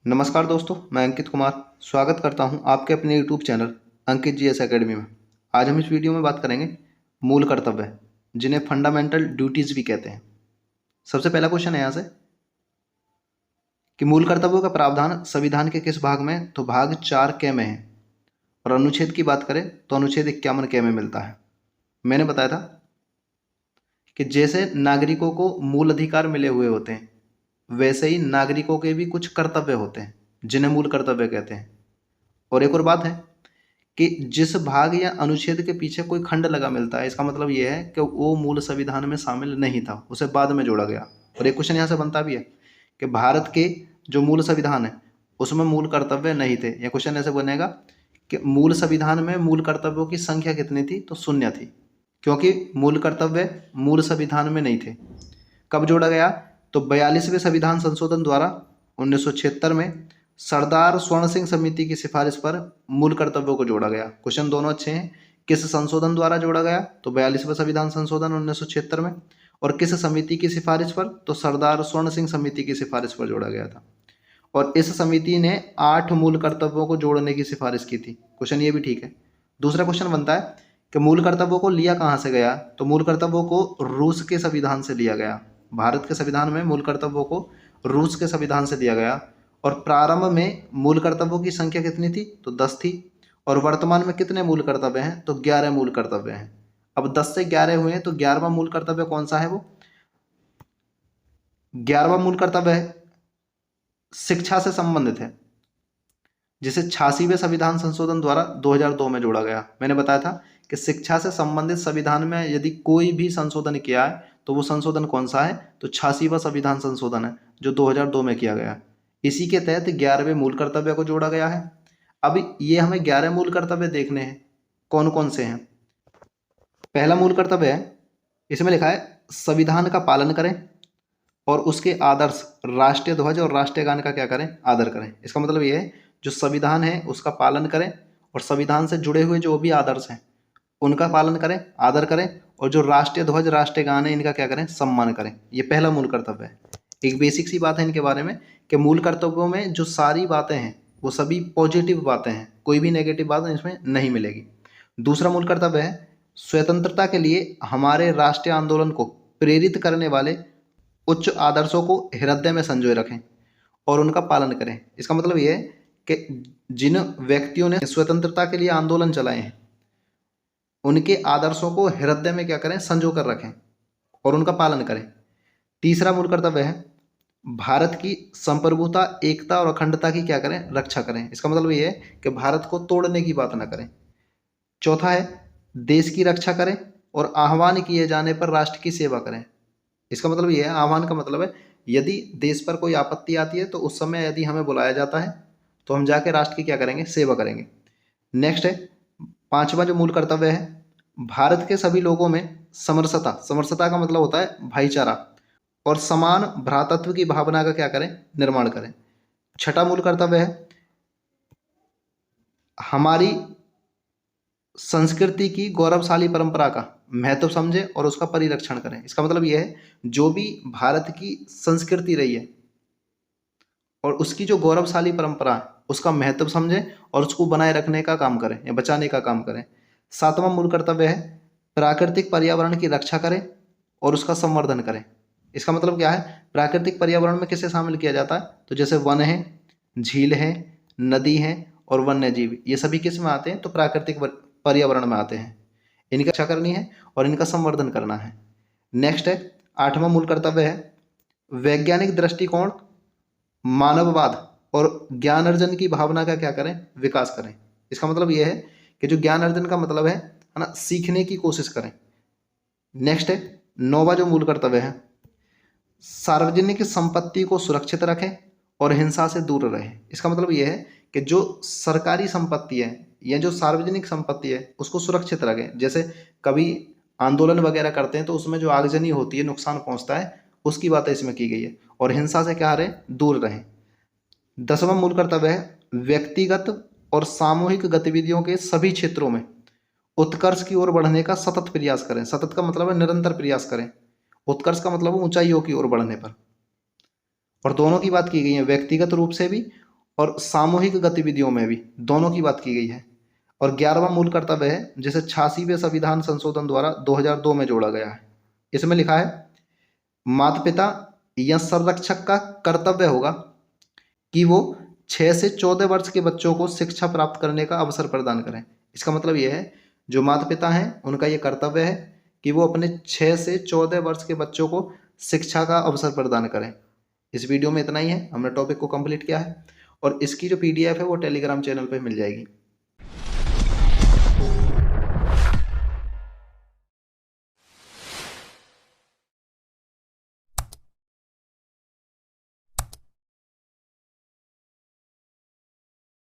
नमस्कार दोस्तों, मैं अंकित कुमार स्वागत करता हूं आपके अपने YouTube चैनल अंकित जीएस एकेडमी में। आज हम इस वीडियो में बात करेंगे मूल कर्तव्य, जिन्हें फंडामेंटल ड्यूटीज भी कहते हैं। सबसे पहला क्वेश्चन है यहाँ से कि मूल कर्तव्यों का प्रावधान संविधान के किस भाग में? तो भाग 4 क में है। और अनुच्छेद की बात करें तो अनुच्छेद 51 क में मिलता है। मैंने बताया था कि जैसे नागरिकों को मूल अधिकार मिले हुए होते हैं, वैसे ही नागरिकों के भी कुछ कर्तव्य होते हैं, जिन्हें मूल कर्तव्य कहते हैं। और एक और बात है कि जिस भाग या अनुच्छेद के पीछे कोई खंड लगा मिलता है, इसका मतलब यह है कि वो मूल संविधान में शामिल नहीं था, उसे बाद में जोड़ा गया। और एक क्वेश्चन यहाँ से बनता भी है कि भारत के जो मूल संविधान है उसमें मूल कर्तव्य नहीं थे। यह क्वेश्चन ऐसे बनेगा कि मूल संविधान में मूल कर्तव्यों की संख्या कितनी थी? तो 0 थी, क्योंकि मूल कर्तव्य मूल संविधान में नहीं थे। कब जोड़ा गया? तो 42वें संविधान संशोधन द्वारा 1976 में सरदार स्वर्ण सिंह समिति की सिफारिश पर मूल कर्तव्यों को जोड़ा गया। क्वेश्चन दोनों अच्छे हैं। किस संशोधन द्वारा जोड़ा गया? तो 42वें संविधान संशोधन 1976 में। और किस समिति की सिफारिश पर? तो सरदार स्वर्ण सिंह समिति की सिफारिश पर जोड़ा गया था। और इस समिति ने 8 मूल कर्तव्यों को जोड़ने की सिफारिश की थी। क्वेश्चन ये भी ठीक है। दूसरा क्वेश्चन बनता है कि मूल कर्तव्यों को लिया कहाँ से गया? तो मूल कर्तव्यों को रूस के संविधान से लिया गया। भारत के संविधान में मूल कर्तव्यों को रूस के संविधान से दिया गया। और प्रारंभ में मूल कर्तव्यों की संख्या कितनी थी? तो 10 थी। और वर्तमान में कितने मूल कर्तव्य हैं? तो 11 मूल कर्तव्य हैं। अब 10 से 11 हुए हैं, तो 11वां मूल कर्तव्य कौन सा है? वो 11वां मूल कर्तव्य है शिक्षा से संबंधित है, जिसे 86वें संविधान संशोधन द्वारा 2002 में जोड़ा गया। मैंने बताया था कि शिक्षा से संबंधित संविधान में यदि कोई भी संशोधन किया है तो वो संशोधन कौन सा है? तो 86वां संविधान संशोधन है, जो 2002 में किया गया। इसी के तहत 11वें मूल कर्तव्य को जोड़ा गया है। अब ये हमें 11 मूल कर्तव्य देखने हैं, कौन कौन से हैं। पहला मूल कर्तव्य है, इसमें लिखा है संविधान का पालन करें और उसके आदर्श राष्ट्रीय ध्वज और राष्ट्रीय गान का क्या करें? आदर करें। इसका मतलब ये है जो संविधान है उसका पालन करें और संविधान से जुड़े हुए जो भी आदर्श हैं उनका पालन करें, आदर करें, और जो राष्ट्रीय ध्वज राष्ट्रीय गान है इनका क्या करें? सम्मान करें। ये पहला मूल कर्तव्य है। एक बेसिक सी बात है इनके बारे में कि मूल कर्तव्यों में जो सारी बातें हैं वो सभी पॉजिटिव बातें हैं, कोई भी नेगेटिव बात इसमें नहीं मिलेगी। दूसरा मूल कर्तव्य है स्वतंत्रता के लिए हमारे राष्ट्रीय आंदोलन को प्रेरित करने वाले उच्च आदर्शों को हृदय में संजोए रखें और उनका पालन करें। इसका मतलब ये है कि जिन व्यक्तियों ने स्वतंत्रता के लिए आंदोलन चलाए हैं उनके आदर्शों को हृदय में क्या करें? संजो कर रखें और उनका पालन करें। तीसरा मूल कर्तव्य है भारत की संप्रभुता, एकता और अखंडता की क्या करें? रक्षा करें। इसका मतलब ये है कि भारत को तोड़ने की बात ना करें। चौथा है देश की रक्षा करें और आह्वान किए जाने पर राष्ट्र की सेवा करें। इसका मतलब ये है, आह्वान का मतलब है यदि देश पर कोई आपत्ति आती है तो उस समय यदि हमें बुलाया जाता है तो हम जाके राष्ट्र की क्या करेंगे? सेवा करेंगे। नेक्स्ट है पांचवा जो मूल कर्तव्य है भारत के सभी लोगों में समरसता, समरसता का मतलब होता है भाईचारा, और समान भ्रातृत्व की भावना का क्या करें? निर्माण करें। छठा मूल कर्तव्य है हमारी संस्कृति की गौरवशाली परंपरा का महत्व समझें और उसका परिरक्षण करें। इसका मतलब यह है जो भी भारत की संस्कृति रही है और उसकी जो गौरवशाली परंपरा है उसका महत्व समझें और उसको बनाए रखने का काम करें या बचाने का काम करें। सातवां मूल कर्तव्य है प्राकृतिक पर्यावरण की रक्षा करें और उसका संवर्धन करें। इसका मतलब क्या है? प्राकृतिक पर्यावरण में किसे शामिल किया जाता है? तो जैसे वन है, झील है, नदी है और वन्य जीव, ये सभी किस में आते हैं? तो प्राकृतिक पर्यावरण में आते हैं। इनकी रक्षा करनी है और इनका संवर्धन करना है। नेक्स्ट है आठवां मूल कर्तव्य है वैज्ञानिक दृष्टिकोण, मानववाद और ज्ञान अर्जन की भावना का क्या करें? विकास करें। इसका मतलब यह है कि जो ज्ञान अर्जन का मतलब है ना, सीखने की कोशिश करें। नेक्स्ट है नौवां जो मूल कर्तव्य है सार्वजनिक संपत्ति को सुरक्षित रखें और हिंसा से दूर रहें। इसका मतलब यह है कि जो सरकारी संपत्ति है या जो सार्वजनिक संपत्ति है उसको सुरक्षित रखें। जैसे कभी आंदोलन वगैरह करते हैं तो उसमें जो आगजनी होती है, नुकसान पहुंचता है, उसकी बातें इसमें की गई है। और हिंसा से क्या रहें? दूर रहें। 10वां मूल कर्तव्य है व्यक्तिगत और सामूहिक गतिविधियों के सभी क्षेत्रों में उत्कर्ष की ओर बढ़ने का सतत प्रयास करें। सतत का मतलब है निरंतर प्रयास करें। उत्कर्ष का मतलब ऊंचाइयों की ओर बढ़ने पर। और दोनों की बात की गई है, व्यक्तिगत रूप से भी और सामूहिक गतिविधियों में भी, दोनों की बात की गई है। और 11वां मूल कर्तव्य है जिसे 86वें संविधान संशोधन द्वारा 2002 में जोड़ा गया है। इसमें लिखा है माता पिता या संरक्षक का कर्तव्य होगा कि वो 6 से 14 वर्ष के बच्चों को शिक्षा प्राप्त करने का अवसर प्रदान करें। इसका मतलब ये है जो माता पिता हैं उनका ये कर्तव्य है कि वो अपने 6 से 14 वर्ष के बच्चों को शिक्षा का अवसर प्रदान करें। इस वीडियो में इतना ही है, हमने टॉपिक को कंप्लीट किया है और इसकी जो PDF है वो टेलीग्राम चैनल पे मिल जाएगी।